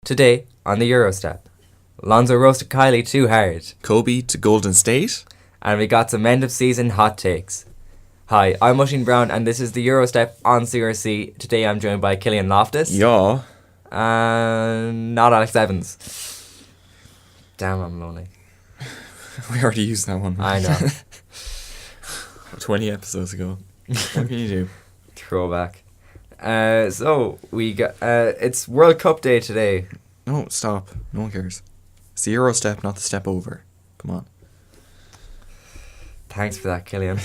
Today on the Eurostep, Lonzo roasted Kylie too hard, Kobe to Golden State. and we got some end of season hot takes. Hi, I'm Mushing Brown, and this is the Eurostep on CRC. Today I'm joined by Killian Loftus. Yeah. And not Alex Evans. Damn, I'm lonely. We already used that one. I know. 20 episodes ago. What can you do? Throwback. So we got it's World Cup Day today. No, stop. No one cares. It's the Eurostep, not the step over. Come on. Thanks for that, Killian.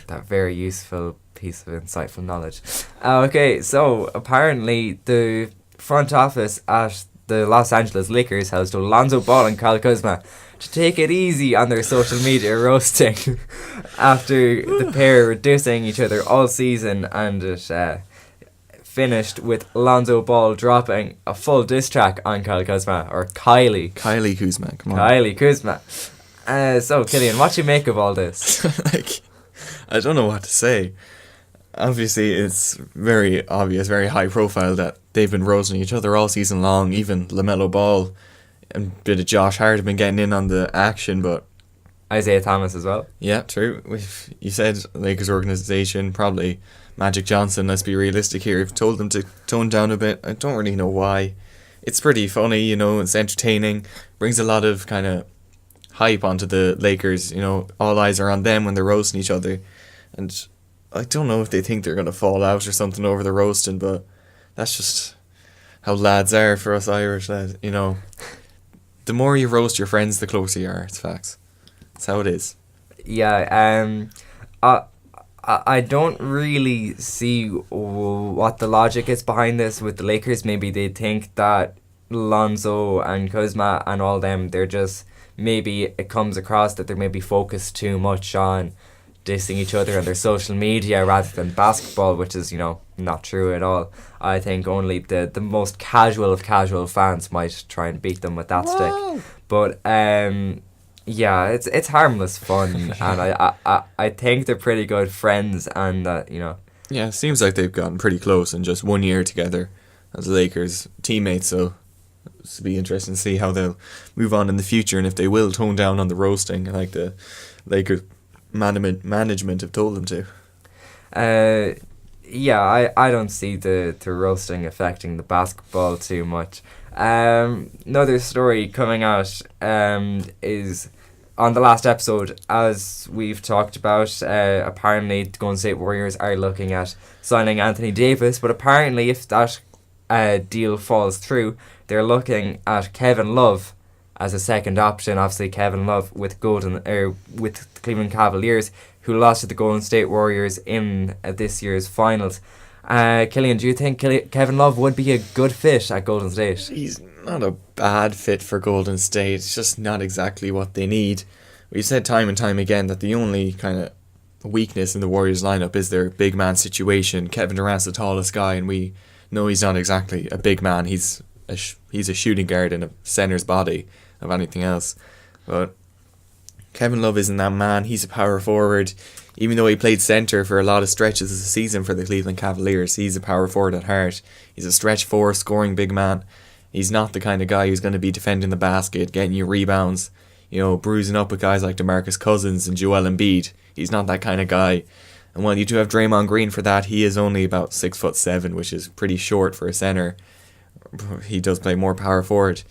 That very useful piece of insightful knowledge. Okay, so apparently the front office at the Los Angeles Lakers has told Lonzo Ball and Kyle Kuzma to take it easy on their social media roasting after the pair were dissing each other all season, and it finished with Lonzo Ball dropping a full diss track on Kyle Kuzma, or Kylie Kuzma, come on. Kylie Kuzma. So, Killian, what do you make of all this? I don't know what to say. Obviously, it's very obvious, very high profile that they've been roasting each other all season long. Even LaMelo Ball and a bit of Josh Hart have been getting in on the action, but Isaiah Thomas as well. yeah, true. You said Lakers organization, probably Magic Johnson, let's be realistic here. I've told them to tone down a bit. I don't really know why. It's pretty funny, it's entertaining, brings a lot of kind of hype onto the Lakers. All eyes are on them when they're roasting each other, and I don't know if they think they're going to fall out or something over the roasting, but that's just how lads are for us Irish lads. The more you roast your friends, the closer you are. It's facts. That's how it is. Yeah, I don't really see what the logic is behind this with the Lakers. Maybe they think that Lonzo and Kuzma and all them, they're just, maybe it comes across that they're maybe focused too much on dissing each other on their social media rather than basketball, which is, not true at all. I think only the most casual of casual fans might try and beat them with that stick. But yeah, it's harmless fun, and I think they're pretty good friends, and Yeah, it seems like they've gotten pretty close in just 1 year together as Lakers teammates, so it'll be interesting to see how they'll move on in the future, and if they will tone down on the roasting like the Lakers management have told them to. Yeah, I don't see the roasting affecting the basketball too much. Another story coming out is on the last episode, as we've talked about. Apparently the Golden State Warriors are looking at signing Anthony Davis, but apparently if that deal falls through, they're looking at Kevin Love as a second option. Obviously Kevin Love with the Cleveland Cavaliers, who lost to the Golden State Warriors in this year's finals. Killian, do you think Kevin Love would be a good fit at Golden State? He's not a bad fit for Golden State. It's just not exactly what they need. We've said time and time again that the only kind of weakness in the Warriors lineup is their big man situation. Kevin Durant's the tallest guy, and we know he's not exactly a big man. He's a shooting guard in a center's body of anything else. But Kevin Love isn't that man. He's a power forward. Even though he played centre for a lot of stretches of the season for the Cleveland Cavaliers, he's a power forward at heart. He's a stretch four, scoring big man. He's not the kind of guy who's going to be defending the basket, getting you rebounds, bruising up with guys like DeMarcus Cousins and Joel Embiid. He's not that kind of guy. And while you do have Draymond Green for that, he is only about 6'7", which is pretty short for a centre. He does play more power forward.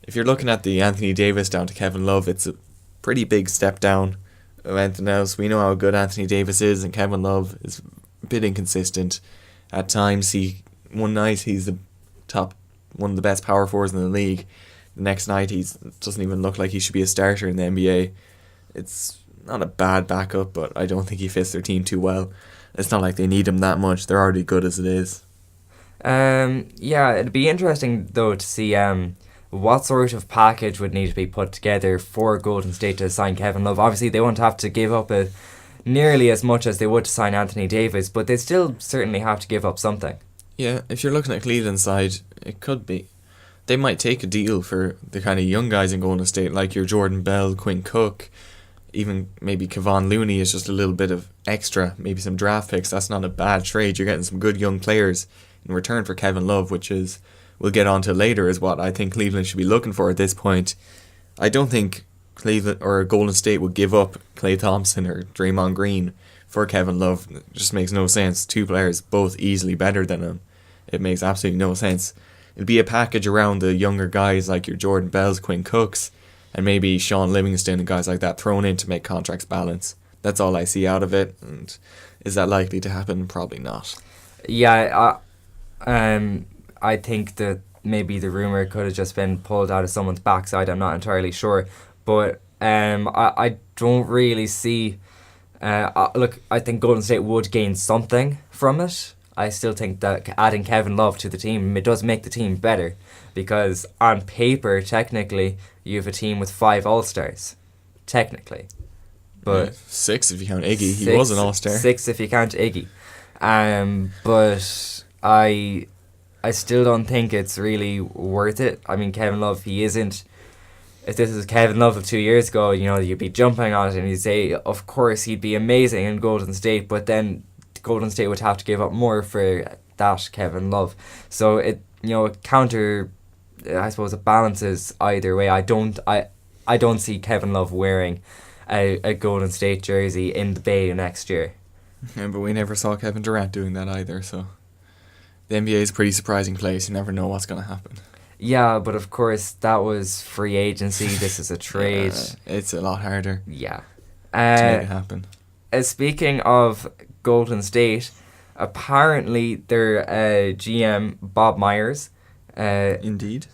If you're looking at the Anthony Davis down to Kevin Love, it's a pretty big step down of anything else. We know how good Anthony Davis is, and Kevin Love is a bit inconsistent. At times, one night he's the top, one of the best power forwards in the league. The next night he doesn't even look like he should be a starter in the NBA. It's not a bad backup, but I don't think he fits their team too well. It's not like they need him that much. They're already good as it is. Yeah, it'd be interesting though to see what sort of package would need to be put together for Golden State to sign Kevin Love. Obviously they won't have to give up nearly as much as they would to sign Anthony Davis, but they still certainly have to give up something. Yeah, if you're looking at Cleveland's side, it could be. They might take a deal for the kind of young guys in Golden State, like your Jordan Bell, Quinn Cook, even maybe Kevon Looney is just a little bit of extra, maybe some draft picks. That's not a bad trade. You're getting some good young players in return for Kevin Love, which is we'll get on to later, is what I think Cleveland should be looking for at this point. I don't think Cleveland or Golden State would give up Klay Thompson or Draymond Green for Kevin Love. It just makes no sense. Two players both easily better than him. It makes absolutely no sense. It'd be a package around the younger guys like your Jordan Bells, Quinn Cooks, and maybe Sean Livingston and guys like that thrown in to make contracts balance. That's all I see out of it. And is that likely to happen? Probably not. Yeah, I think that maybe the rumour could have just been pulled out of someone's backside. I'm not entirely sure. But I don't really see... look, I think Golden State would gain something from it. I still think that adding Kevin Love to the team, it does make the team better. Because on paper, technically, you have a team with 5 All-Stars. Technically. But 6 if you count Iggy. He was an All-Star. 6 if you count Iggy. But I still don't think it's really worth it. I mean, Kevin Love, he isn't... If this was Kevin Love of 2 years ago, you'd be jumping on it and you'd say, of course, he'd be amazing in Golden State, but then Golden State would have to give up more for that Kevin Love. So it balances either way. I don't see Kevin Love wearing a Golden State jersey in the Bay next year. Yeah, but we never saw Kevin Durant doing that either, so the NBA is a pretty surprising place. You never know what's going to happen. Yeah, but of course, that was free agency. This is a trade. It's a lot harder. Yeah. To make it happen. Speaking of Golden State, apparently their GM, Bob Myers... Indeed.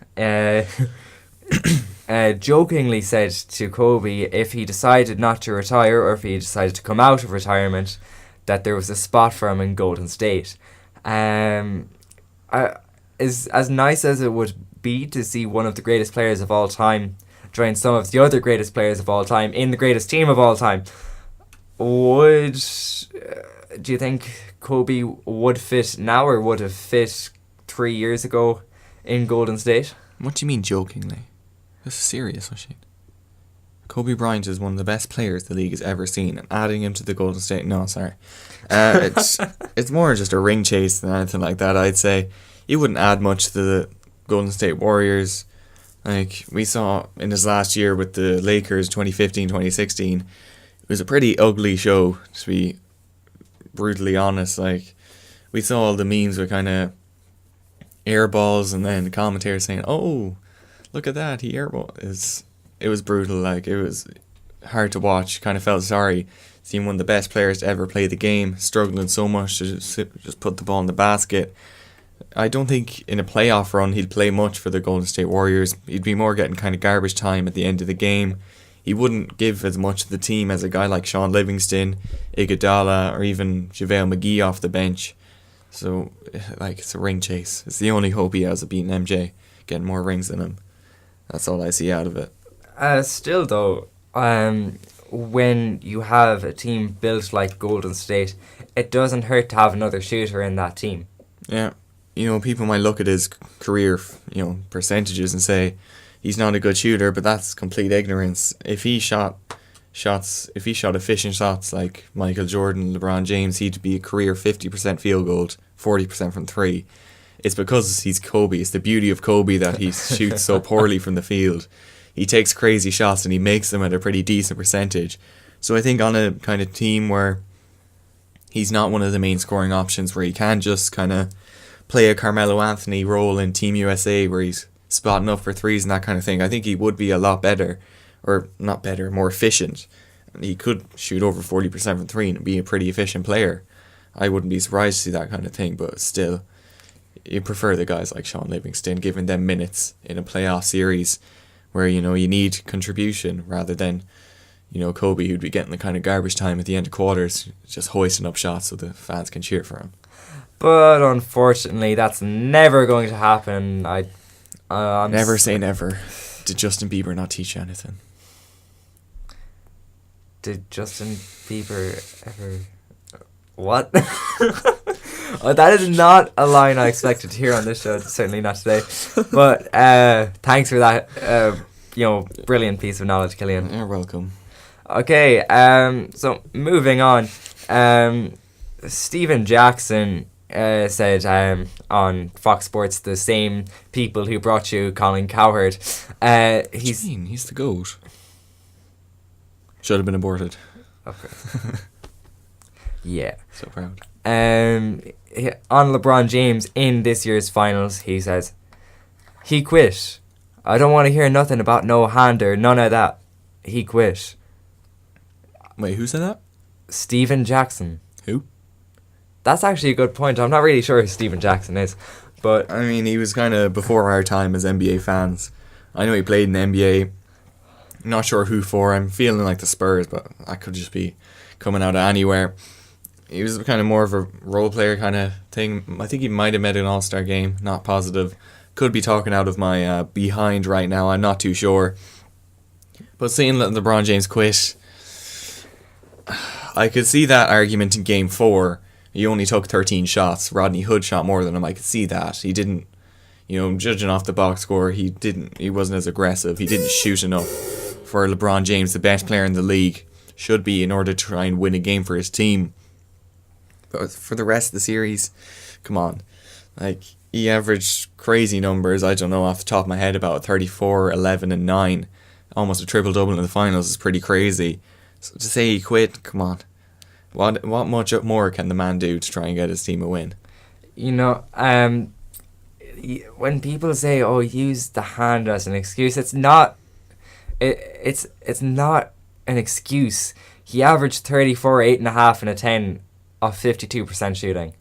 Jokingly said to Kobe, if he decided not to retire or if he decided to come out of retirement, that there was a spot for him in Golden State. As nice as it would be to see one of the greatest players of all time join some of the other greatest players of all time in the greatest team of all time, do you think Kobe would fit now or would have fit 3 years ago in Golden State? What do you mean jokingly? This is serious, Oisin. Kobe Bryant is one of the best players the league has ever seen, and adding him to the Golden State... No, sorry. It's more just a ring chase than anything like that, I'd say. He wouldn't add much to the Golden State Warriors. Like we saw in his last year with the Lakers, 2015-2016, it was a pretty ugly show, to be brutally honest. Like, we saw all the memes with kind of air balls and then the commentators saying, oh, look at that, he airball. It was brutal. Like, it was hard to watch. Kind of felt sorry seeing one of the best players to ever play the game struggling so much to just put the ball in the basket. I don't think in a playoff run he'd play much for the Golden State Warriors. He'd be more getting kind of garbage time at the end of the game. He wouldn't give as much to the team as a guy like Sean Livingston, Iguodala, or even JaVale McGee off the bench. So, like, it's a ring chase. It's the only hope he has of beating MJ, getting more rings than him. That's all I see out of it. Still, though, when you have a team built like Golden State, it doesn't hurt to have another shooter in that team. Yeah. People might look at his career, percentages and say he's not a good shooter, but that's complete ignorance. If he shot efficient shots like Michael Jordan, LeBron James, he'd be a career 50% field goal, 40% from 3. It's because he's Kobe. It's the beauty of Kobe that he shoots so poorly from the field. He takes crazy shots and he makes them at a pretty decent percentage. So I think on a kind of team where he's not one of the main scoring options, where he can just kind of play a Carmelo Anthony role in Team USA where he's spotting up for threes and that kind of thing, I think he would be a lot better, or not better, more efficient. He could shoot over 40% from 3 and be a pretty efficient player. I wouldn't be surprised to see that kind of thing, but still, you prefer the guys like Sean Livingston, giving them minutes in a playoff series where, you need contribution rather than, Kobe, who'd be getting the kind of garbage time at the end of quarters, just hoisting up shots so the fans can cheer for him. But unfortunately, that's never going to happen. Never say never. Did Justin Bieber not teach you anything? Did Justin Bieber ever... What? That is not a line I expected to hear on this show. Certainly not today. But thanks for that, brilliant piece of knowledge, Killian. You're welcome. Okay, so moving on. Steven Jackson said on Fox Sports, the same people who brought you Colin Cowherd. He's the GOAT. Should have been aborted. Okay. Yeah. So proud. On LeBron James in this year's finals, he says, he quit. I don't want to hear nothing about no hander, none of that. He quit. Wait, who said that? Steven Jackson. Who? That's actually a good point. I'm not really sure who Steven Jackson is, but I mean, he was kind of before our time as NBA fans. I know he played in the NBA. Not sure who for. I'm feeling like the Spurs, but that could just be coming out of anywhere. He was kind of more of a role player kind of thing. I think he might have made an All-Star game. Not positive. Could be talking out of my behind right now. I'm not too sure. But seeing LeBron James quit, I could see that argument in Game 4. He only took 13 shots. Rodney Hood shot more than him. I could see that. He didn't, judging off the box score, he wasn't as aggressive. He didn't shoot enough for LeBron James, the best player in the league, should be in order to try and win a game for his team. But for the rest of the series, come on. Like, he averaged crazy numbers, I don't know, off the top of my head, about 34, 11, and 9. Almost a triple-double in the finals is pretty crazy. So to say he quit, come on. What much more can the man do to try and get his team a win? When people say, "Oh, use the hand as an excuse," it's not. It's not an excuse. He averaged 34, 8.5, and a 10 off 52% shooting.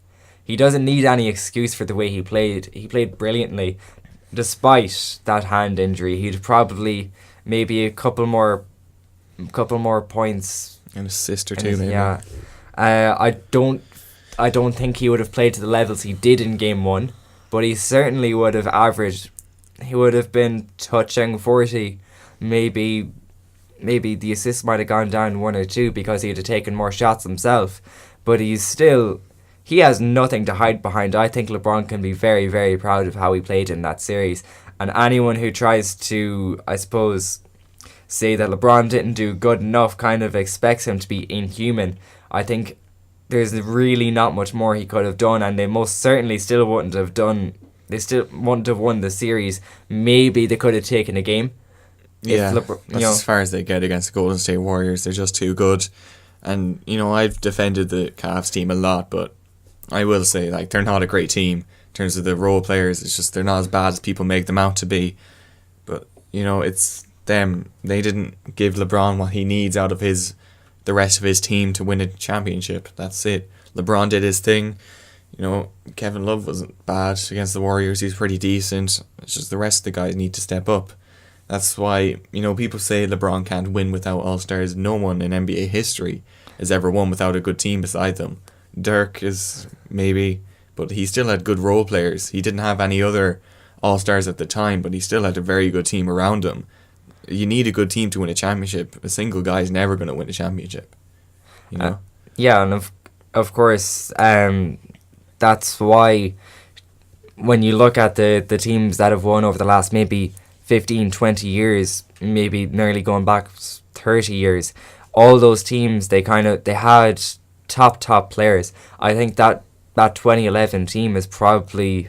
He doesn't need any excuse for the way he played. He played brilliantly, despite that hand injury. He'd probably maybe a couple more points. And a sister too, maybe. Yeah. I don't think he would have played to the levels he did in Game 1, but he certainly would have averaged. He would have been touching 40. Maybe the assist might have gone down 1 or 2 because he'd have taken more shots himself. But he has nothing to hide behind. I think LeBron can be very, very proud of how he played in that series. And anyone who tries to, I suppose, say that LeBron didn't do good enough kind of expects him to be inhuman. I think there's really not much more he could have done, and they most certainly still wouldn't have done. They still wouldn't have won the series. Maybe they could have taken a game. Yeah, that's as far as they get against the Golden State Warriors. They're just too good. And, I've defended the Cavs team a lot, but I will say, they're not a great team in terms of the role players. It's just they're not as bad as people make them out to be. But, it's them. They didn't give LeBron what he needs out of the rest of his team to win a championship. That's it. LeBron did his thing. Kevin Love wasn't bad against the Warriors. He's pretty decent. It's just the rest of the guys need to step up. That's why, people say LeBron can't win without All-Stars. No one in NBA history has ever won without a good team beside them. Dirk is maybe, but he still had good role players. He didn't have any other All-Stars at the time, but he still had a very good team around him. You need a good team to win a championship. A single guy is never going to win a championship. Yeah, and of course, that's why when you look at the teams that have won over the last maybe 15, 20 years, maybe nearly going back 30 years, all those teams, they had top players. I think that 2011 team is probably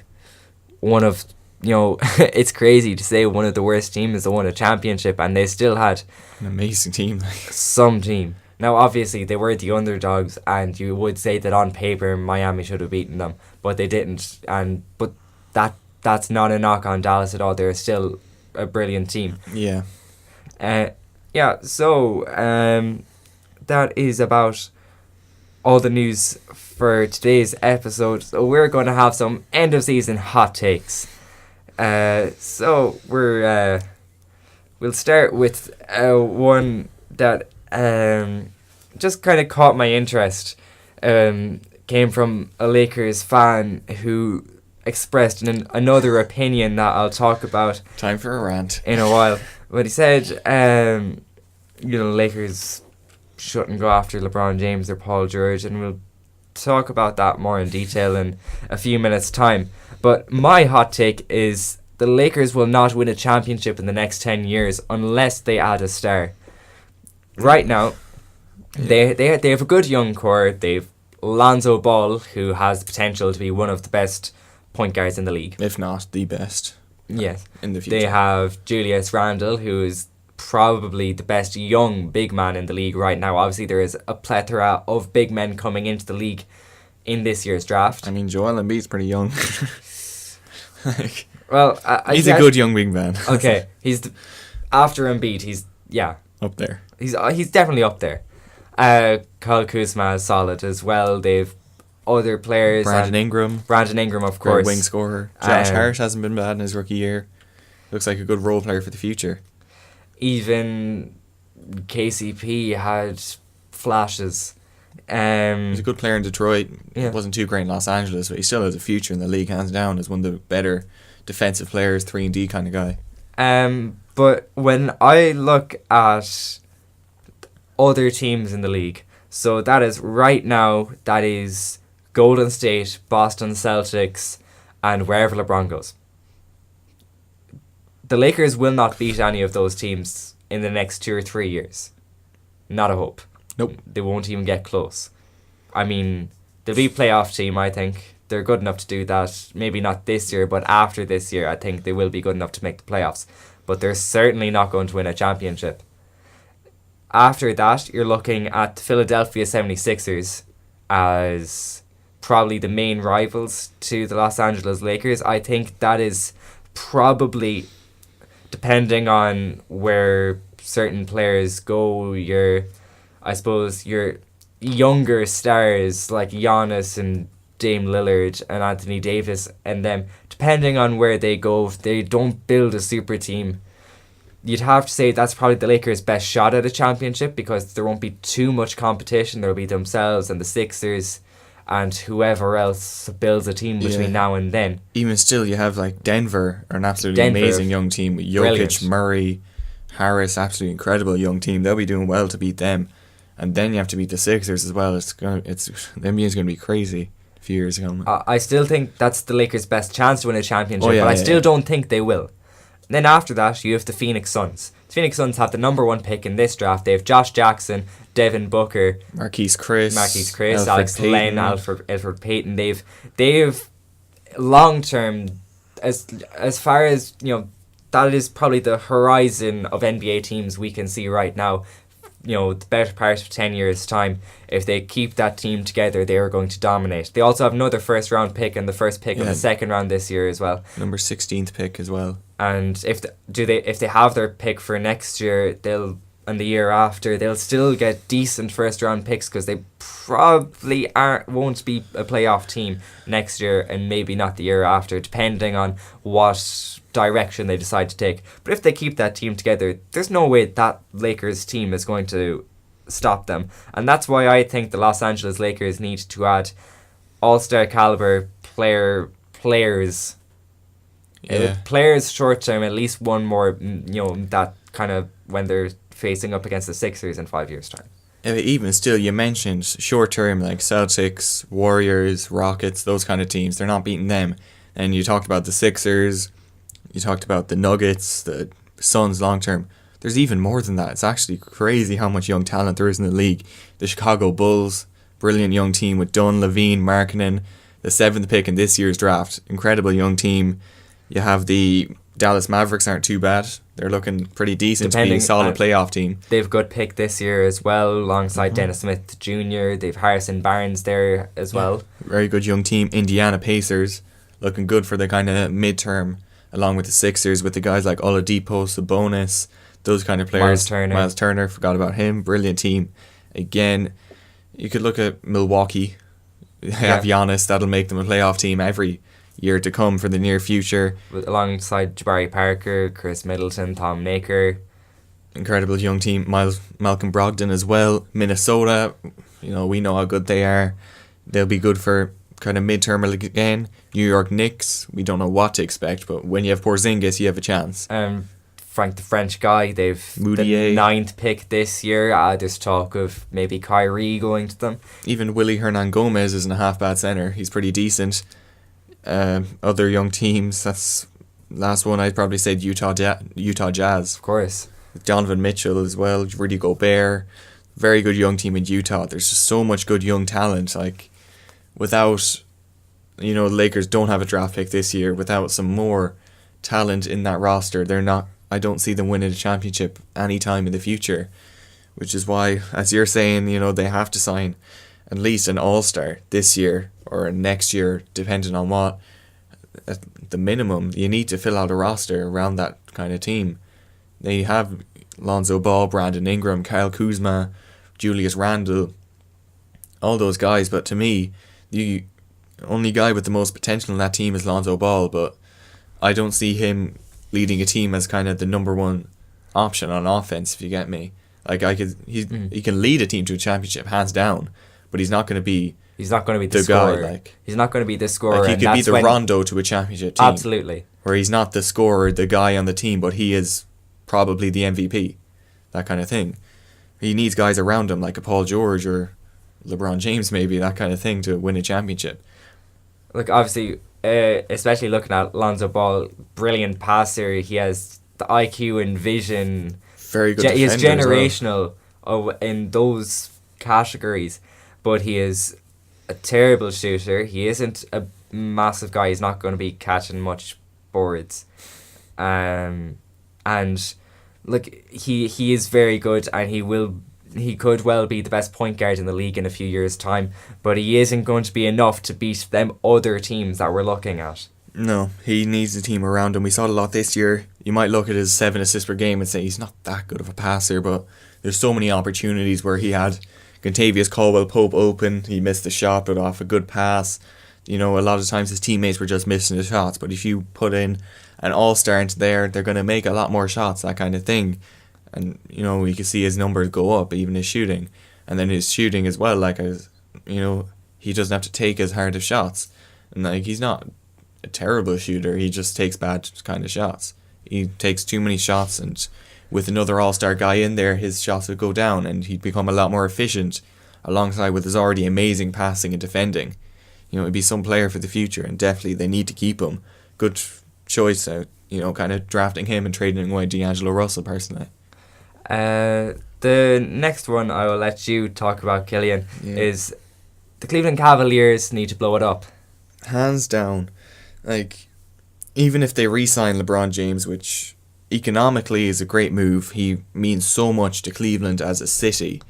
one of, it's crazy to say one of the worst teams that won a championship, and they still had an amazing team. Some team. Now, obviously, they were the underdogs, and you would say that on paper Miami should have beaten them, but they didn't. But that's not a knock on Dallas at all. They're still a brilliant team. Yeah. So that is about all the news for today's episode. So we're going to have some end of season hot takes. So we'll start with one that just kind of caught my interest. Came from a Lakers fan who expressed another opinion that I'll talk about. Time for a rant. In a while. But he said, Lakers shouldn't go after LeBron James or Paul George, and we'll talk about that more in detail in a few minutes' time. But my hot take is the Lakers will not win a championship in the next 10 years unless they add a star. Right now, they have a good young core. They've Lonzo Ball, who has the potential to be one of the best point guards in the league. If not the best. Yes. In the future. They have Julius Randle, who is probably the best young big man in the league right now. Obviously, there is a plethora of big men coming into the league in this year's draft. I mean, Joel Embiid's pretty young. Well, he's a good young big man. Okay, after Embiid, he's up there. He's definitely up there. Kyle Kuzma is solid as well. They've other players. Brandon Ingram, of course. Great wing scorer. Josh Hart hasn't been bad in his rookie year. Looks like a good role player for the future. Even KCP had flashes. He's a good player in Detroit. Yeah. Wasn't too great in Los Angeles, but he still has a future in the league, hands down, as one of the better defensive players, 3-and-D kind of guy. But when I look at other teams in the league, so that is right now, that is Golden State, Boston Celtics, and wherever LeBron goes. The Lakers will not beat any of those teams in the next 2 or 3 years. Not a hope. Nope. They won't even get close. I mean, they'll be a playoff team, I think. They're good enough to do that. Maybe not this year, but after this year, I think they will be good enough to make the playoffs. But they're certainly not going to win a championship. After that, you're looking at the Philadelphia 76ers as probably the main rivals to the Los Angeles Lakers. I think that is probably, depending on where certain players go, your younger stars like Giannis and Dame Lillard and Anthony Davis and them, depending on where they go, if they don't build a super team, you'd have to say that's probably the Lakers' best shot at a championship, because there won't be too much competition. There'll be themselves and the Sixers and whoever else builds a team between now and then. Even still, you have like Denver, an absolutely amazing young team with Jokic, brilliant. Murray, Harris, absolutely incredible young team. They'll be doing well to beat them, and then you have to beat the Sixers as well. The NBA's going to be crazy a few years ago. I still think that's the Lakers' best chance to win a championship, but I still don't think they will. Then after that, you have the Phoenix Suns. The Phoenix Suns have the number 1 pick in this draft. They have Josh Jackson, Devin Booker, Marquise Chris, Alex Len, Elfrid Payton. They've long term, as far as that is probably the horizon of NBA teams we can see right now. The better part of 10 years' time, if they keep that team together, they are going to dominate. They also have another first round pick and the first pick of the second round this year as well. Number 16th pick as well. And if they have their pick for next year, and the year after, they'll still get decent first round picks, because they probably won't be a playoff team next year, and maybe not the year after, depending on what direction they decide to take. But if they keep that team together, there's no way that Lakers team is going to stop them. And that's why I think the Los Angeles Lakers need to add all-star caliber players. Players short term, at least one more, that kind of when they're facing up against the Sixers in 5 years' time. Even still, you mentioned short term like Celtics, Warriors, Rockets, those kind of teams. They're not beating them. And you talked about the Sixers, you talked about the Nuggets, the Suns long term. There's even more than that. It's actually crazy how much young talent there is in the league. The Chicago Bulls, brilliant young team with Dunn, Levine, Markkanen, the 7th pick in this year's draft. Incredible young team. You have the Dallas Mavericks, aren't too bad. They're looking pretty decent to be a solid playoff team. They've a good pick this year as well, alongside Dennis Smith Jr. They've Harrison Barnes there as well. Very good young team. Indiana Pacers, looking good for the kind of midterm, along with the Sixers, with the guys like Oladipo, Sabonis, those kind of players. Miles Turner, forgot about him. Brilliant team. Again, you could look at Milwaukee. They have Giannis. That'll make them a playoff team every year to come for the near future. Alongside Jabari Parker, Chris Middleton, Tom Maker. Incredible young team. Malcolm Brogdon as well. Minnesota, we know how good they are. They'll be good for kind of midterm again. New York Knicks, we don't know what to expect, but when you have Porzingis, you have a chance. Frank the French guy, they've Moutier. The 9th pick this year. There's talk of maybe Kyrie going to them. Even Willie Hernan Gomez isn't a half bad centre. He's pretty decent. Other young teams, that's last one I'd probably say Utah Jazz. Of course. Donovan Mitchell as well, Rudy Gobert. Very good young team in Utah. There's just so much good young talent. Like, without, the Lakers don't have a draft pick this year. Without some more talent in that roster, I don't see them winning a championship anytime in the future. Which is why, as you're saying, they have to sign at least an all-star this year or next year, depending on what. At the minimum, you need to fill out a roster around that kind of team. They have Lonzo Ball, Brandon Ingram, Kyle Kuzma, Julius Randle, all those guys. But to me, the only guy with the most potential in that team is Lonzo Ball. But I don't see him leading a team as kind of the number one option on offense, if you get me. Like he can lead a team to a championship hands down, but he's not going to be. He's not going to be the scorer. guy. Like he's not going to be the scorer. Like he could be the Rondo to a championship team. Absolutely. Where he's not the scorer, the guy on the team, but he is probably the MVP. That kind of thing. He needs guys around him like a Paul George or LeBron James, maybe, that kind of thing, to win a championship. Look, obviously, especially looking at Lonzo Ball, brilliant passer. He has the IQ and vision. Very good defender. He is generational in those categories, but he is a terrible shooter. He isn't a massive guy. He's not going to be catching much boards. And look, he is very good, and he could well be the best point guard in the league in a few years' time, but he isn't going to be enough to beat them other teams that we're looking at. No, he needs a team around him. We saw it a lot this year. You might look at his 7 assists per game and say he's not that good of a passer, but there's so many opportunities where he had Contavious Caldwell-Pope open. He missed the shot, but off a good pass. A lot of times his teammates were just missing the shots, but if you put in an all-star into there, they're going to make a lot more shots, that kind of thing. And, we can see his numbers go up, even his shooting. And then his shooting as well, he doesn't have to take as hard of shots. And, he's not a terrible shooter. He just takes bad kind of shots. He takes too many shots, and with another all-star guy in there, his shots would go down, and he'd become a lot more efficient alongside with his already amazing passing and defending. It'd be some player for the future, and definitely they need to keep him. Good choice out, kind of drafting him and trading away D'Angelo Russell, personally. The next one I will let you talk about, Killian, is the Cleveland Cavaliers need to blow it up. Hands down. Even if they re-sign LeBron James, which economically is a great move, he means so much to Cleveland as a city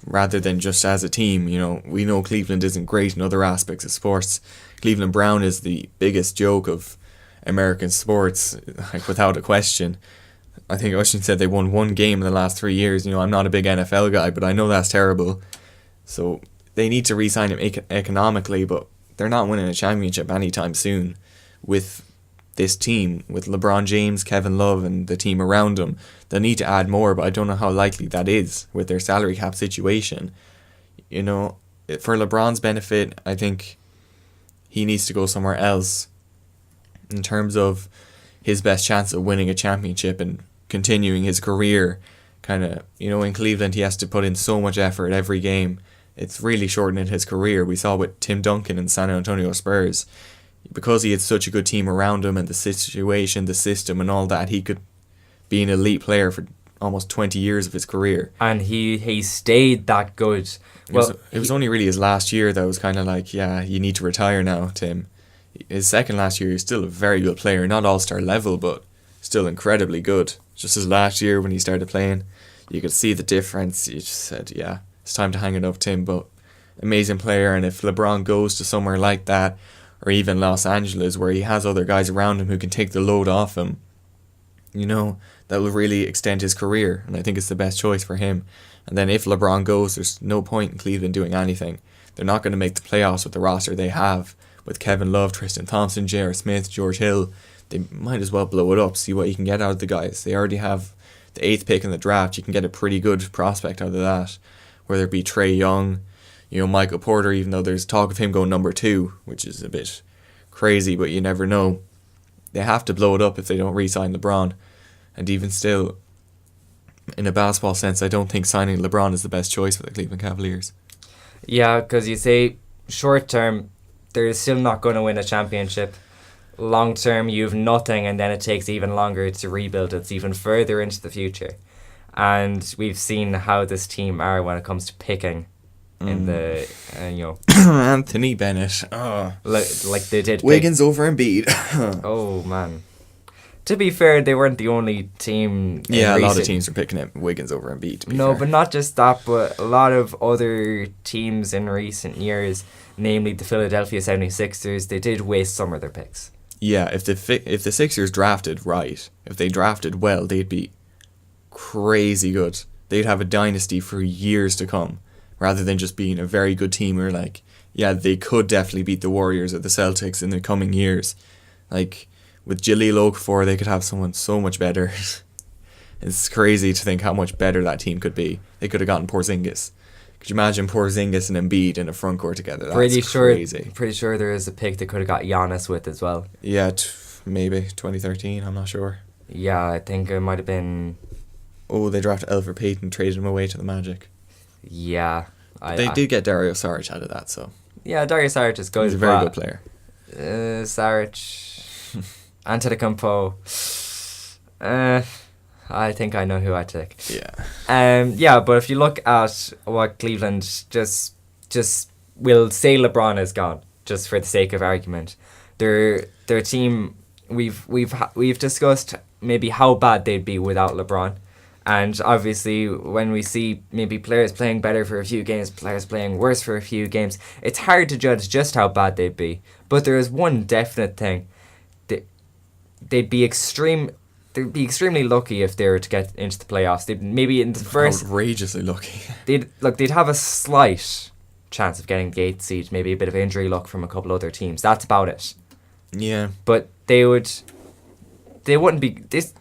rather than just as a team. We know Cleveland isn't great in other aspects of sports. Cleveland Brown is the biggest joke of American sports, without a question. I think Ushin said they won one game in the last 3 years. I'm not a big NFL guy, but I know that's terrible. So they need to re-sign him economically, but they're not winning a championship anytime soon with this team, with LeBron James, Kevin Love, and the team around him. They need to add more, but I don't know how likely that is with their salary cap situation. For LeBron's benefit, I think he needs to go somewhere else in terms of his best chance of winning a championship and continuing his career. In Cleveland, he has to put in so much effort every game. It's really shortening his career. We saw with Tim Duncan in San Antonio Spurs. Because he had such a good team around him and the situation, the system and all that, he could be an elite player for almost 20 years of his career. And he stayed that good. It was only really his last year that was kind of like, yeah, you need to retire now, Tim. His second last year, he's still a very good player. Not all-star level, but still incredibly good. Just his last year when he started playing, you could see the difference. You just said, yeah, it's time to hang it up, Tim. But amazing player, and if LeBron goes to somewhere like that, or even Los Angeles, where he has other guys around him who can take the load off him, that will really extend his career, and I think it's the best choice for him. And then if LeBron goes, there's no point in Cleveland doing anything. They're not going to make the playoffs with the roster they have, with Kevin Love, Tristan Thompson, J.R. Smith, George Hill. They might as well blow it up, see what you can get out of the guys. They already have the 8th pick in the draft. You can get a pretty good prospect out of that, whether it be Trae Young, Michael Porter, even though there's talk of him going number 2, which is a bit crazy, but you never know. They have to blow it up if they don't re-sign LeBron. And even still, in a basketball sense, I don't think signing LeBron is the best choice for the Cleveland Cavaliers. Yeah, because you say short term, they're still not going to win a championship. Long term, you have nothing, and then it takes even longer to rebuild. It's even further into the future. And we've seen how this team are when it comes to picking. in the Anthony Bennett. Oh. like they did. Wiggins over Embiid. Oh man. To be fair, they weren't the only team. Yeah, a lot of teams are picking up Wiggins over Embiid. No, fair. but not just that, but a lot of other teams in recent years, namely the Philadelphia 76ers, they did waste some of their picks. Yeah, if the Sixers drafted right, if they drafted well, they'd be crazy good. They'd have a dynasty for years to come, rather than just being a very good team or like, yeah, they could definitely beat the Warriors or the Celtics in the coming years. Like, with Jahlil Okafor, they could have someone so much better. It's crazy to think how much better that team could be. They could have gotten Porzingis. Could you imagine Porzingis and Embiid in a front court together? That's crazy. Pretty sure there is a pick they could have got Giannis with as well. Yeah, maybe 2013. I'm not sure. Yeah, I think it might have been. Oh, they drafted Elfrid Payton, traded him away to the Magic. Yeah, they did get Dario Saric out of that, so. Yeah, Dario Saric is good. He's a very good player. Saric. Antetokounmpo. I think I know who I take. Yeah. Yeah, but if you look at what Cleveland just will say LeBron is gone, just for the sake of argument. Their team, we've discussed maybe how bad they'd be without LeBron. And obviously, when we see maybe players playing better for a few games, players playing worse for a few games, it's hard to judge just how bad they'd be. But there is one definite thing. They'd be extremely lucky if they were to get into the playoffs. They'd maybe in the first outrageously lucky. They'd have a slight chance of getting the 8th seed, maybe a bit of injury luck from a couple other teams. That's about it. Yeah. But they wouldn't be this.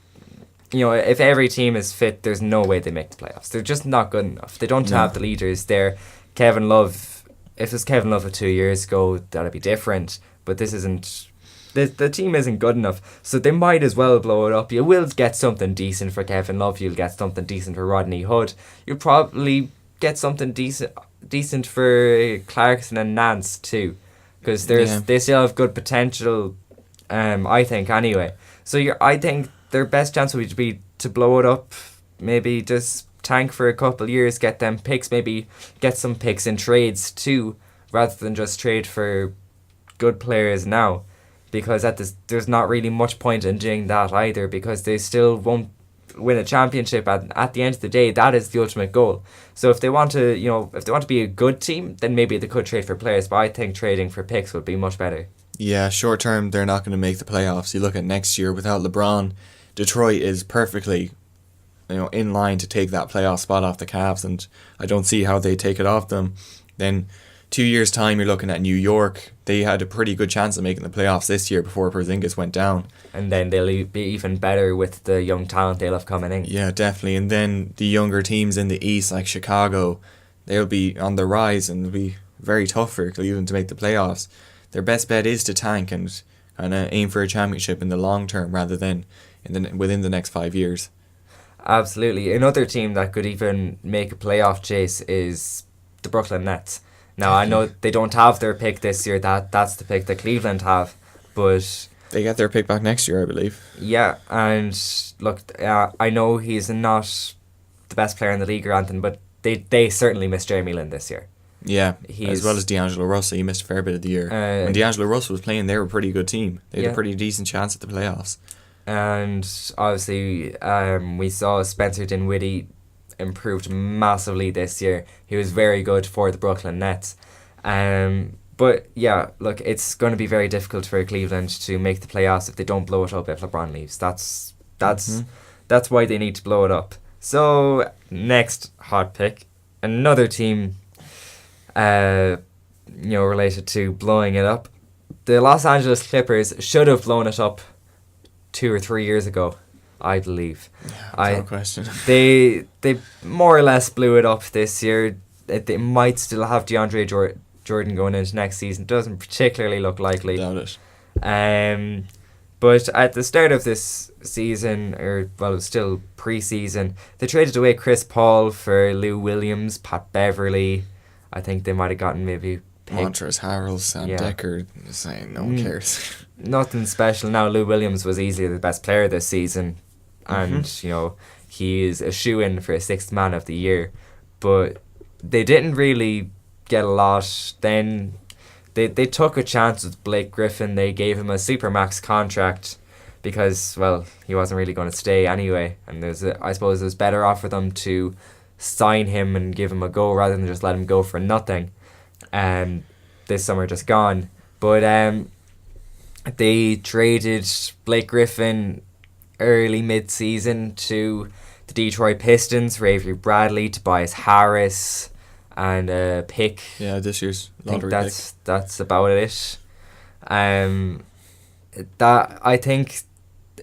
If every team is fit, there's no way they make the playoffs. They're just not good enough. They don't have the leaders there. Kevin Love, if it was Kevin Love of 2 years ago, that'd be different. But this isn't. The team isn't good enough, so they might as well blow it up. You will get something decent for Kevin Love. You'll get something decent for Rodney Hood. You'll probably get something decent for Clarkson and Nance too, because they still have good potential. I think anyway. So I think their best chance would be to blow it up. Maybe just tank for a couple years, get them picks. Maybe get some picks in trades too, rather than just trade for good players now. Because there's not really much point in doing that either, because they still won't win a championship. At the end of the day, that is the ultimate goal. So if they want to be a good team, then maybe they could trade for players. But I think trading for picks would be much better. Yeah, short term, they're not going to make the playoffs. You look at next year without LeBron, Detroit is perfectly, in line to take that playoff spot off the Cavs, and I don't see how they take it off them. Then 2 years' time, you're looking at New York. They had a pretty good chance of making the playoffs this year before Porzingis went down. And then they'll be even better with the young talent they'll have coming in. Yeah, definitely. And then the younger teams in the East, like Chicago, they'll be on the rise, and it'll be very tough for Cleveland to make the playoffs. Their best bet is to tank and kind of aim for a championship in the long term rather than within the next 5 years. Absolutely. Another team that could even make a playoff chase is the Brooklyn Nets. Now, I know they don't have their pick this year. That's the pick that Cleveland have. But they get their pick back next year, I believe. Yeah, and look, I know he's not the best player in the league or anything, but they certainly missed Jeremy Lin this year. Yeah, as well as D'Angelo Russell. He missed a fair bit of the year. When D'Angelo Russell was playing, they were a pretty good team. They had a pretty decent chance at the playoffs. And obviously, we saw Spencer Dinwiddie improved massively this year. He was very good for the Brooklyn Nets. But yeah, look, it's going to be very difficult for Cleveland to make the playoffs if they don't blow it up if LeBron leaves. That's why they need to blow it up. So next hot pick, another team, related to blowing it up. The Los Angeles Clippers should have blown it up 2 or 3 years ago, I believe. Yeah, no question. They more or less blew it up this year. They might still have DeAndre Jordan going into next season. Doesn't particularly look likely. Doubt it. But at the start of this season, it was still pre-season, they traded away Chris Paul for Lou Williams, Pat Beverly. I think they might have gotten maybe Montrezl Harrell, Sam Decker, saying no one cares. Nothing special. Now Lou Williams was easily the best player this season, and he is a shoo-in for a 6th man of the year. But they didn't really get a lot. Then they took a chance with Blake Griffin. They gave him a supermax contract because, well, he wasn't really going to stay anyway. And I suppose it was better off for them to sign him and give him a go rather than just let him go for nothing. This summer just gone. But they traded Blake Griffin early mid-season to the Detroit Pistons for Avery Bradley, Tobias Harris, and a pick. Yeah, this year's lottery pick. That's about it. That I think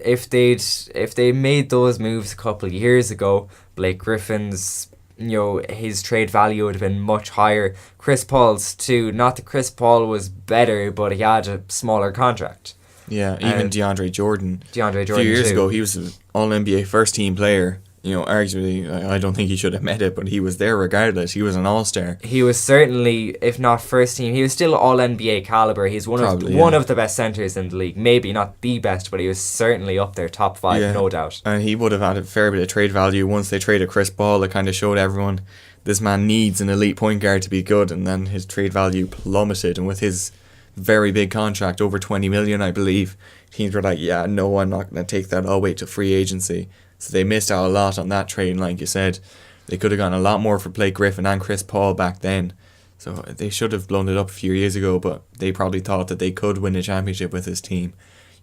if they made those moves a couple of years ago, Blake Griffin's, his trade value would have been much higher. Chris Paul's too. Not that Chris Paul was better, but he had a smaller contract. Yeah, even DeAndre Jordan. A few years ago, he was an All-NBA first-team player. Arguably, I don't think he should have made it, but he was there regardless. He was an all-star. He was certainly, if not first team, he was still All-NBA caliber. He's one of the best centers in the league. Maybe not the best, but he was certainly up there, top 5, no doubt. And he would have had a fair bit of trade value. Once they traded Chris Paul, it kind of showed everyone this man needs an elite point guard to be good, and then his trade value plummeted. And with his very big contract, over 20 million, I believe, teams were like, yeah, no, I'm not going to take that. I'll wait till free agency. So they missed out a lot on that trade, and like you said, they could have gone a lot more for Blake Griffin and Chris Paul back then. So they should have blown it up a few years ago, but they probably thought that they could win a championship with this team.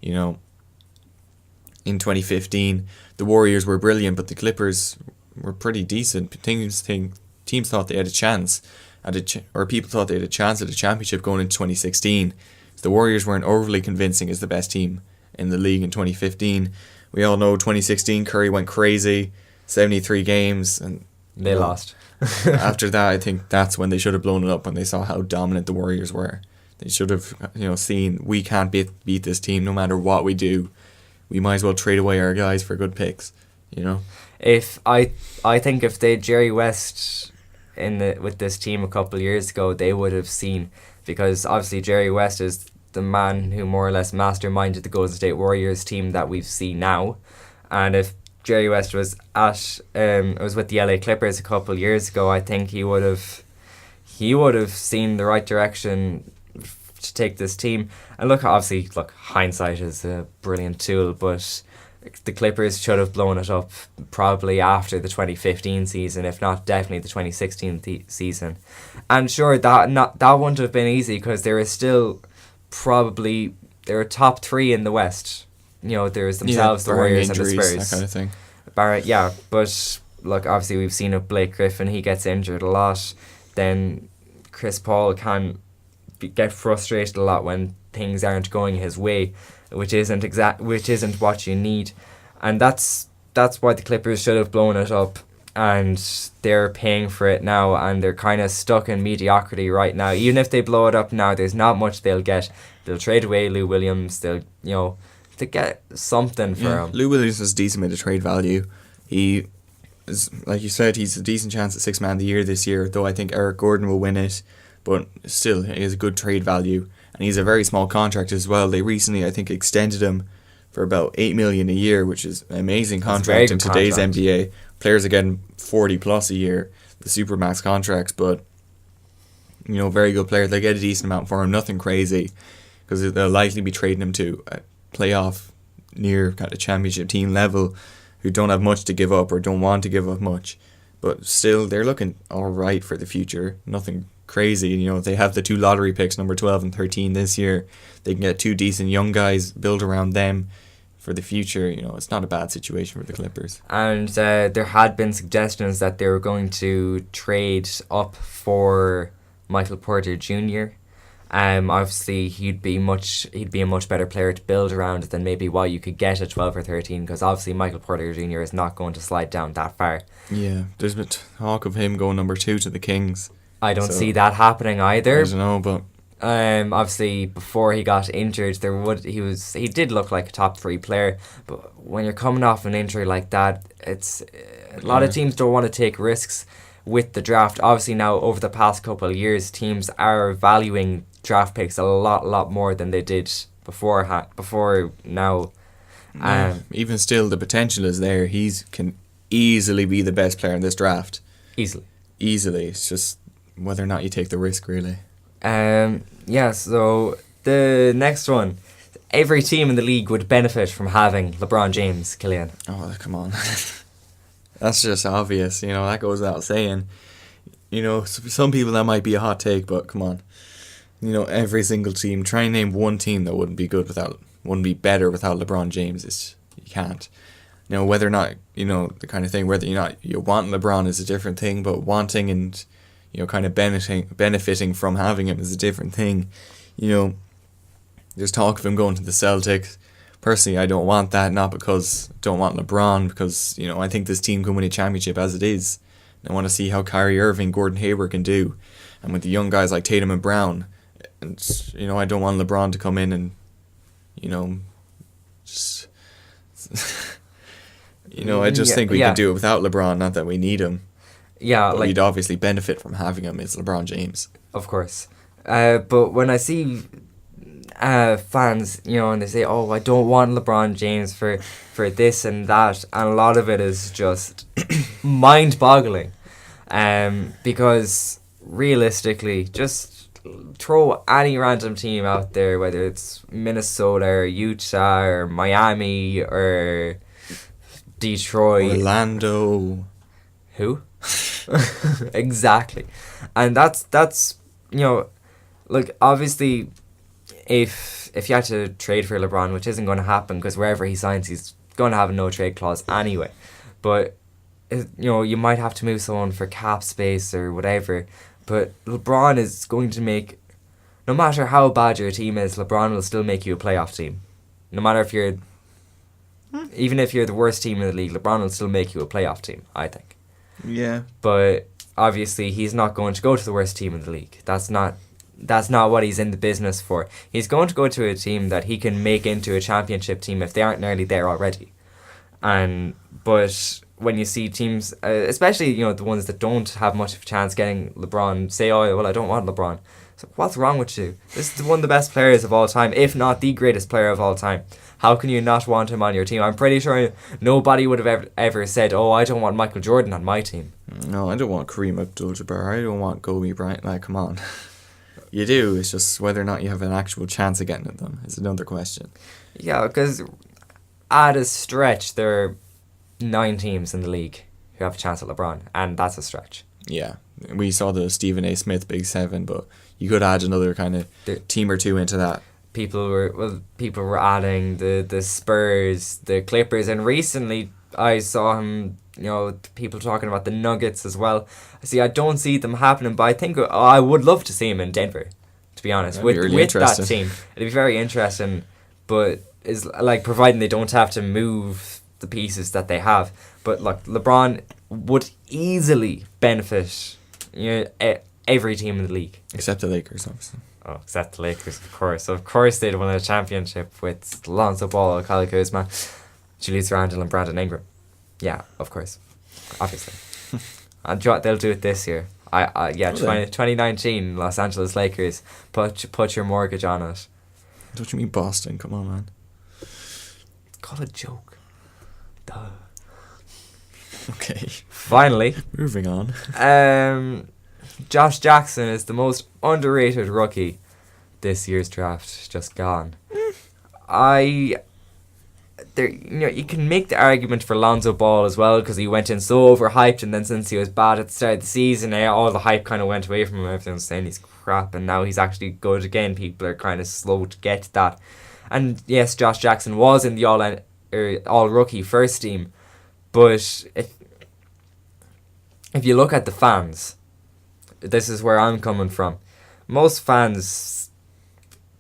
In 2015, the Warriors were brilliant, but the Clippers were pretty decent. Teams thought they had a chance, or people thought they had a chance at a championship going into 2016. So the Warriors weren't overly convincing as the best team in the league in 2015. We all know 2016, Curry went crazy, 73 games, and they lost. After that, I think that's when they should have blown it up, when they saw how dominant the Warriors were. They should have, seen we can't beat this team no matter what we do. We might as well trade away our guys for good picks. If I think if they had Jerry West with this team a couple of years ago, they would have seen, because obviously Jerry West is the man who more or less masterminded the Golden State Warriors team that we've seen now. And if Jerry West was with the LA Clippers a couple of years ago, I think he would have seen the right direction to take this team. And look, hindsight is a brilliant tool, but the Clippers should have blown it up probably after the 2015 season, if not definitely the 2016 season. And sure, that wouldn't have been easy, because there is still probably they're top 3 in the West. There's themselves, the Warriors, injuries, and the Spurs. That kind of thing. But look, obviously we've seen with Blake Griffin, he gets injured a lot. Then Chris Paul can get frustrated a lot when things aren't going his way, which isn't what you need, and that's why the Clippers should have blown it up. And they're paying for it now, and they're kind of stuck in mediocrity right now. Even if they blow it up now, there's not much they'll get. They'll trade away Lou Williams. They'll, to get something for him. Lou Williams has a decent bit of trade value. He is, like you said, he's a decent chance at 6th man of the year this year, though I think Eric Gordon will win it. But still, he has a good trade value. And he's a very small contract as well. They recently, I think, extended him for about $8 million a year, which is an amazing contract in today's NBA. Players are getting 40 plus a year, the supermax contracts, but very good player. They get a decent amount for him, nothing crazy, because they'll likely be trading him to a playoff near kind of championship team level who don't have much to give up or don't want to give up much. But still, they're looking all right for the future. Nothing crazy. They have the 2 lottery picks, number 12 and 13 this year. They can get 2 decent young guys, build around them for the future. It's not a bad situation for the Clippers. And there had been suggestions that they were going to trade up for Michael Porter Jr. Obviously he'd be a much better player to build around than maybe what you could get at 12 or 13, because obviously Michael Porter Jr. is not going to slide down that far. Yeah, there's been talk of him going number 2 to the Kings. I don't see that happening either. I don't know, but obviously before he got injured, he did look like a top 3 player, but when you're coming off an injury like that, it's a lot of teams don't want to take risks with the draft. Obviously now, over the past couple of years, teams are valuing draft picks a lot more than they did before now. Even still, the potential is there. He can easily be the best player in this draft. Easily. It's just whether or not you take the risk, really. Yeah, so the next one. Every team in the league would benefit from having LeBron James, Killian. Oh, come on. That's just obvious, that goes without saying. Some people that might be a hot take, but come on. Every single team, try and name one team that wouldn't be better without LeBron James. You can't. Whether or not, the kind of thing, whether or not you want LeBron is a different thing, but wanting and, kind of benefiting from having him is a different thing. There's talk of him going to the Celtics. Personally, I don't want that, not because I don't want LeBron, because, I think this team can win a championship as it is. I want to see how Kyrie Irving, Gordon Hayward can do. And with the young guys like Tatum and Brown, and, I don't want LeBron to come in and, just... I just think we can do it without LeBron, not that we need him. Yeah, but we'd obviously benefit from having him. It's LeBron James. Of course. But when I see... fans, and they say, oh, I don't want LeBron James for this and that, and a lot of it is just mind-boggling, because realistically, just throw any random team out there, whether it's Minnesota or Utah or Miami or Detroit, Orlando, who? Exactly. And that's look, obviously, if you had to trade for LeBron, which isn't going to happen because wherever he signs, he's going to have a no trade clause anyway. But you might have to move someone for cap space or whatever. But LeBron is going to make, no matter how bad your team is, LeBron will still make you a playoff team. No matter if you're, even if you're the worst team in the league, LeBron will still make you a playoff team, I think. Yeah. But obviously, he's not going to go to the worst team in the league. That's not what he's in the business for. He's going to go to a team that he can make into a championship team if they aren't nearly there already. But when you see teams, especially the ones that don't have much of a chance getting LeBron, say, oh, well, I don't want LeBron. So what's wrong with you? This is one of the best players of all time, if not the greatest player of all time. How can you not want him on your team? I'm pretty sure nobody would have ever said, oh, I don't want Michael Jordan on my team. No, I don't want Kareem Abdul-Jabbar. I don't want Kobe Bryant. Like, come on. You do. It's just whether or not you have an actual chance of getting at them is another question. Yeah, because at a stretch, there are 9 teams in the league who have a chance at LeBron, and that's a stretch. Yeah. We saw the Stephen A. Smith Big 7, but you could add another kind of team or two into that. People were adding the Spurs, the Clippers, and recently I saw him, people talking about the Nuggets as well. See, I don't see them happening, but I think I would love to see him in Denver, to be honest. With that team. It'd be very interesting, but is like providing they don't have to move the pieces that they have. But look, LeBron would easily benefit every team in the league. Except the Lakers, obviously. Oh, except the Lakers, of course. Of course they'd won a championship with Lonzo Ball, Kyle Kuzma, Julius Randle and Brandon Ingram. Yeah, of course. Obviously. And they'll do it this year. 2019 Los Angeles Lakers. Put your mortgage on it. Don't you mean Boston? Come on, man. Call it a joke. Duh. Okay. Finally. Moving on. Josh Jackson is the most underrated rookie this year's draft. Just gone. You can make the argument for Lonzo Ball as well because he went in so overhyped, and then since he was bad at the start of the season, all the hype kind of went away from him. Everyone's saying he's crap, and now he's actually good again. People are kind of slow to get to that. And yes, Josh Jackson was in the all rookie first team, but if you look at the fans, this is where I'm coming from. Most fans,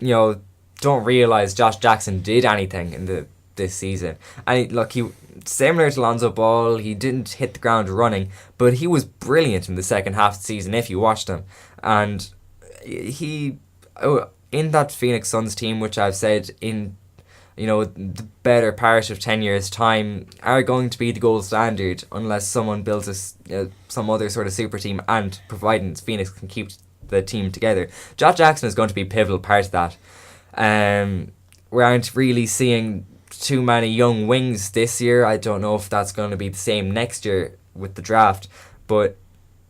don't realise Josh Jackson did anything in this season. And look, he similar to Lonzo Ball, he didn't hit the ground running, but he was brilliant in the second half of the season if you watched him. And he, in that Phoenix Suns team, which I've said in the better part of 10 years' time, are going to be the gold standard unless someone builds some other sort of super team, and providing Phoenix can keep the team together. Josh Jackson is going to be a pivotal part of that. We aren't really seeing too many young wings this year. I don't know if that's going to be the same next year with the draft, but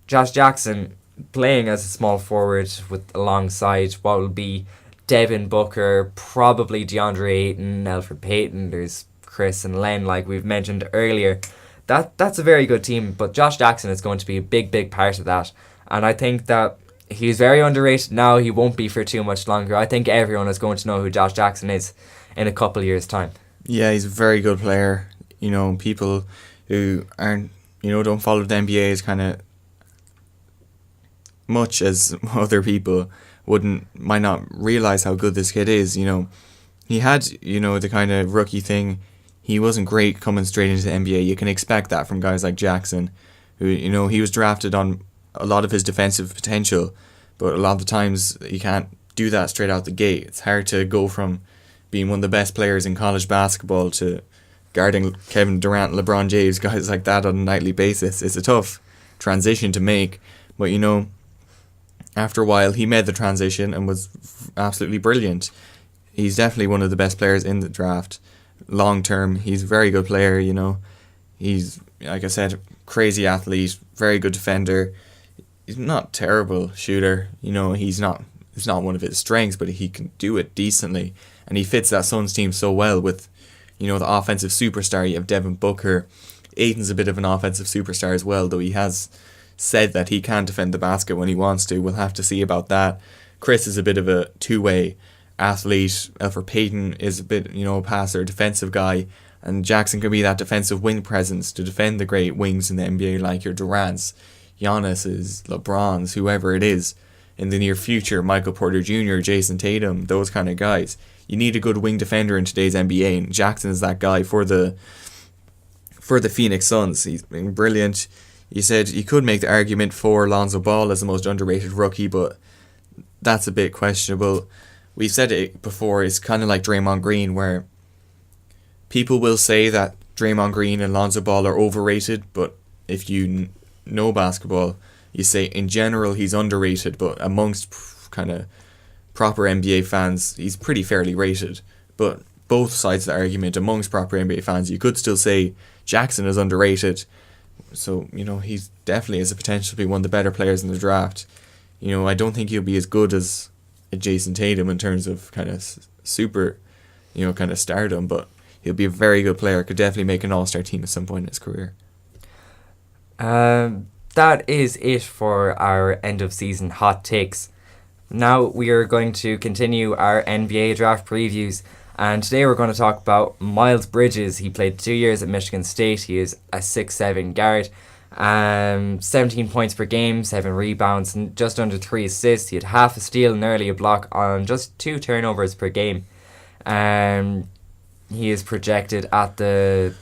Josh Jackson playing as a small forward with alongside what will be Devin Booker, probably DeAndre Ayton, Elfrid Payton. There's Chris and Len, like we've mentioned earlier. That's a very good team, but Josh Jackson is going to be a big part of that. And I think that he's very underrated now. He won't be for too much longer. I think everyone is going to know who Josh Jackson is in a couple of years' time. Yeah, he's a very good player. You know, people who aren't, you know, don't follow the NBA as kind of much as other people might not realize how good this kid is. You know, he had, you know, the kind of rookie thing. He wasn't great coming straight into the NBA. You can expect that from guys like Jackson, who, you know, he was drafted on a lot of his defensive potential, but a lot of the times you can't do that straight out the gate. It's hard to go from being one of the best players in college basketball to guarding Kevin Durant, LeBron James, guys like that on a nightly basis. It's a tough transition to make, but you know, after a while he made the transition and was absolutely brilliant. He's definitely one of the best players in the draft. Long term, he's a very good player, you know. He's, like I said, crazy athlete, very good defender. He's not terrible shooter, you know. It's not one of his strengths, but he can do it decently, and he fits that Suns team so well with, you know, the offensive superstar. You have Devin Booker. Aiton's a bit of an offensive superstar as well, though he has said that he can defend the basket when he wants to. We'll have to see about that. Chris is a bit of a two-way athlete. Elfrid Payton is a bit, you know, a passer, defensive guy, and Jackson can be that defensive wing presence to defend the great wings in the NBA like your Durant's, Giannis's, LeBron's, whoever it is in the near future, Michael Porter Jr., Jason Tatum, those kind of guys. You need a good wing defender in today's NBA, and Jackson is that guy for the Phoenix Suns. He's been brilliant. You said you could make the argument for Lonzo Ball as the most underrated rookie, but that's a bit questionable. We've said it before, it's kind of like Draymond Green, where people will say that Draymond Green and Lonzo Ball are overrated, but if you know basketball, you say in general he's underrated, but amongst kind of proper NBA fans, he's pretty fairly rated. But both sides of the argument, amongst proper NBA fans, you could still say Jackson is underrated. So, you know, he's definitely has the potential to be one of the better players in the draft. You know, I don't think he'll be as good as Jason Tatum in terms of kind of super, you know, kind of stardom, but he'll be a very good player. Could definitely make an all-star team at some point in his career. That is it for our end of season hot takes. Now we are going to continue our NBA draft previews, and today we're going to talk about Miles Bridges. He played 2 years at Michigan State. He is a 6'7" guard. 17 points per game, 7 rebounds, and just under 3 assists. He had half a steal and nearly a block on just 2 turnovers per game. He is projected at the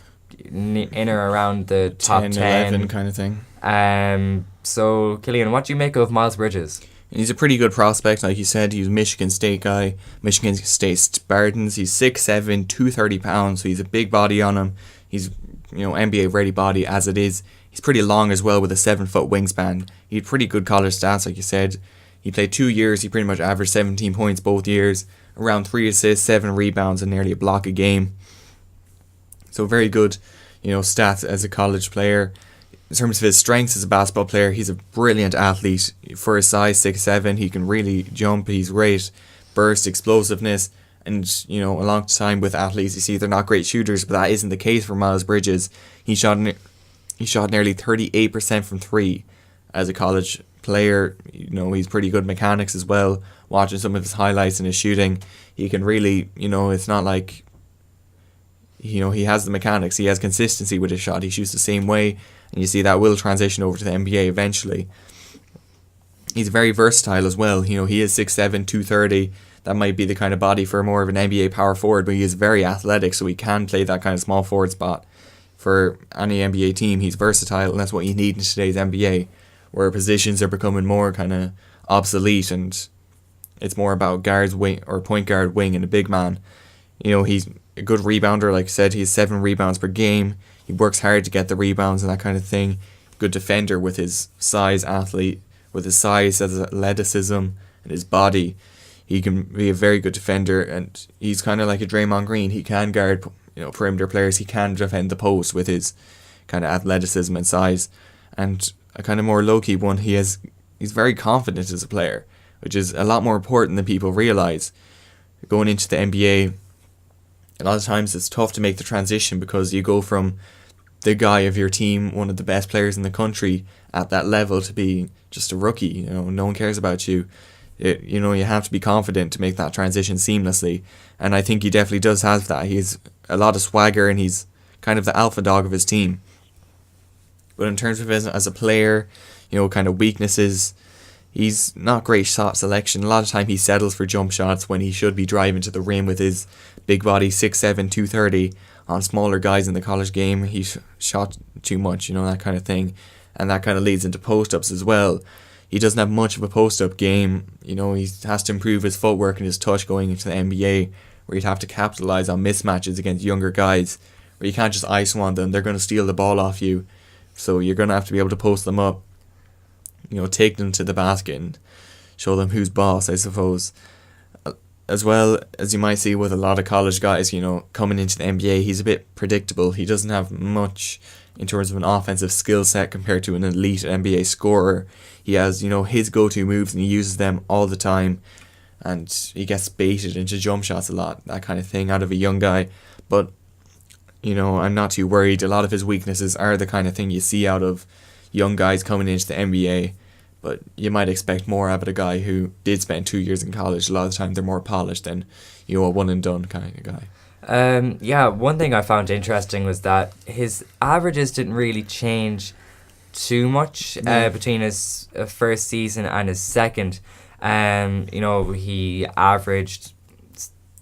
in or around the top 10, 11 kind of thing. So, Killian, what do you make of Miles Bridges? He's a pretty good prospect, like you said. He's a Michigan State guy, Michigan State Spartans. He's 6'7", 230 pounds, so he's a big body on him. He's, you know, NBA ready body as it is. He's pretty long as well with a 7-foot wingspan. He had pretty good college stats, like you said. He played 2 years. He pretty much averaged 17 points both years, around 3 assists, 7 rebounds, and nearly a block a game. So very good, you know, stats as a college player. In terms of his strengths as a basketball player, he's a brilliant athlete. For his size, 6'7", he can really jump. He's great burst, explosiveness, and, you know, a long time with athletes, you see they're not great shooters, but that isn't the case for Miles Bridges. He shot nearly 38% from 3 as a college player. You know, he's pretty good mechanics as well. Watching some of his highlights and his shooting, he can really, you know, it's not like, you know, he has the mechanics. He has consistency with his shot. He shoots the same way, and you see that will transition over to the NBA eventually. He's very versatile as well. You know, he is 6'7", 230. That might be the kind of body for more of an NBA power forward, but he is very athletic, so he can play that kind of small forward spot. For any NBA team, he's versatile, and that's what you need in today's NBA, where positions are becoming more kind of obsolete, and it's more about guards, wing, or point guard, wing, and a big man. You know, he's a good rebounder, like I said. He has 7 rebounds per game. He works hard to get the rebounds and that kind of thing. Good defender with his size, athlete, with his size, his athleticism, and his body. He can be a very good defender, and he's kind of like a Draymond Green. He can guard, you know, perimeter players. He can defend the post with his kind of athleticism and size. And a kind of more low-key one, he has he's very confident as a player, which is a lot more important than people realize. Going into the NBA, a lot of times it's tough to make the transition because you go from the guy of your team, one of the best players in the country at that level, to be just a rookie. You know, no one cares about you. You know, you have to be confident to make that transition seamlessly, and I think he definitely does have that. He's a lot of swagger, and he's kind of the alpha dog of his team. But in terms of as a player, you know, kind of weaknesses, he's not great shot selection. A lot of time he settles for jump shots when he should be driving to the rim with his big body, 6'7", 230. On smaller guys in the college game, he shot too much, you know, that kind of thing. And that kind of leads into post-ups as well. He doesn't have much of a post-up game. You know, he has to improve his footwork and his touch going into the NBA, where he'd have to capitalize on mismatches against younger guys, where you can't just ice on them. They're going to steal the ball off you. So you're going to have to be able to post them up, you know, take them to the basket and show them who's boss, I suppose. As well as you might see with a lot of college guys, you know, coming into the NBA, he's a bit predictable. He doesn't have much in terms of an offensive skill set compared to an elite NBA scorer. He has, you know, his go-to moves and he uses them all the time, and he gets baited into jump shots a lot, that kind of thing, out of a young guy. But, you know, I'm not too worried. A lot of his weaknesses are the kind of thing you see out of young guys coming into the NBA. But you might expect more out of a guy who did spend 2 years in college. A lot of the time they're more polished than, you know, a one and done kind of guy. Yeah, one thing I found interesting was that his averages didn't really change too much between his first season and his second. You know, he averaged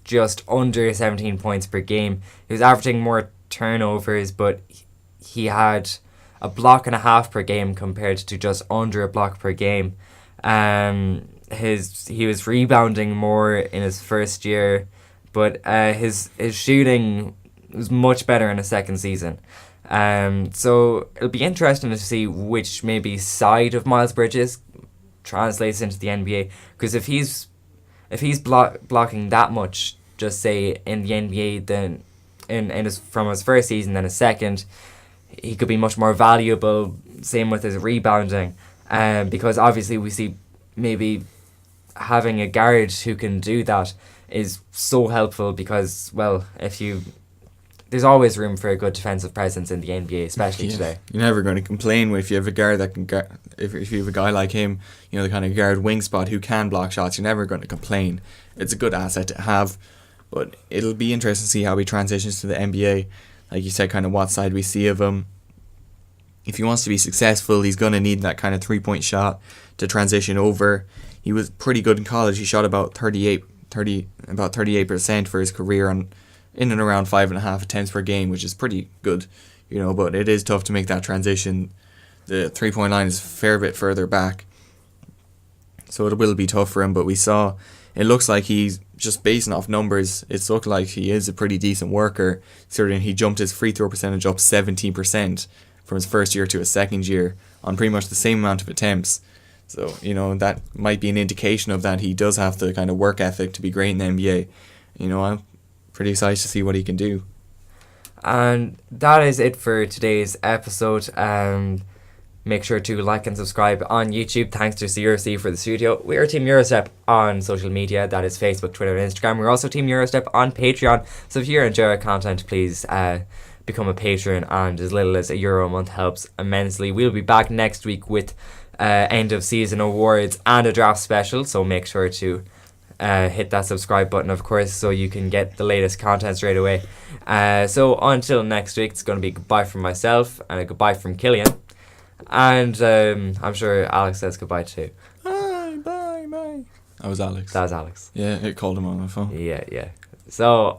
just under 17 points per game. He was averaging more turnovers, but he had a block and a half per game compared to just under a block per game. He was rebounding more in his first year, but his shooting was much better in his second season. So it'll be interesting to see which maybe side of Miles Bridges translates into the NBA, because if he's blocking that much, just say in the NBA, then from his first season than his second, he could be much more valuable. Same with his rebounding, because obviously we see maybe having a guard who can do that is so helpful, because, well, there's always room for a good defensive presence in the NBA, especially today. You're never going to complain if you have a guard that can if you have a guy like him, you know, the kind of guard wing spot who can block shots. You're never going to complain. It's a good asset to have, but it'll be interesting to see how he transitions to the NBA. Like you said, kind of what side we see of him. If he wants to be successful, he's going to need that kind of 3-point shot to transition over. He was pretty good in college. He shot about 38% for his career in and around 5.5 attempts per game, which is pretty good, you know, but it is tough to make that transition. The 3-point line is a fair bit further back, so it will be tough for him. But it looks like he's just basing off numbers. It's looked like he is a pretty decent worker. Certainly, he jumped his free throw percentage up 17% from his first year to his second year on pretty much the same amount of attempts. So, you know, that might be an indication of that he does have the kind of work ethic to be great in the NBA. You know, I'm pretty excited to see what he can do. And that is it for today's episode. Make sure to like and subscribe on YouTube. Thanks to CRC for the studio. We are Team Eurostep on social media. That is Facebook, Twitter and Instagram. We're also Team Eurostep on Patreon. So if you enjoy our content, please become a patron, and as little as €1 a month helps immensely. We'll be back next week with end of season awards and a draft special. So make sure to hit that subscribe button, of course, so you can get the latest content straight away. So until next week, it's going to be goodbye from myself and a goodbye from Killian. And I'm sure Alex says goodbye too. Bye. That was Alex. That was Alex. Yeah, it called him on my phone. Yeah. So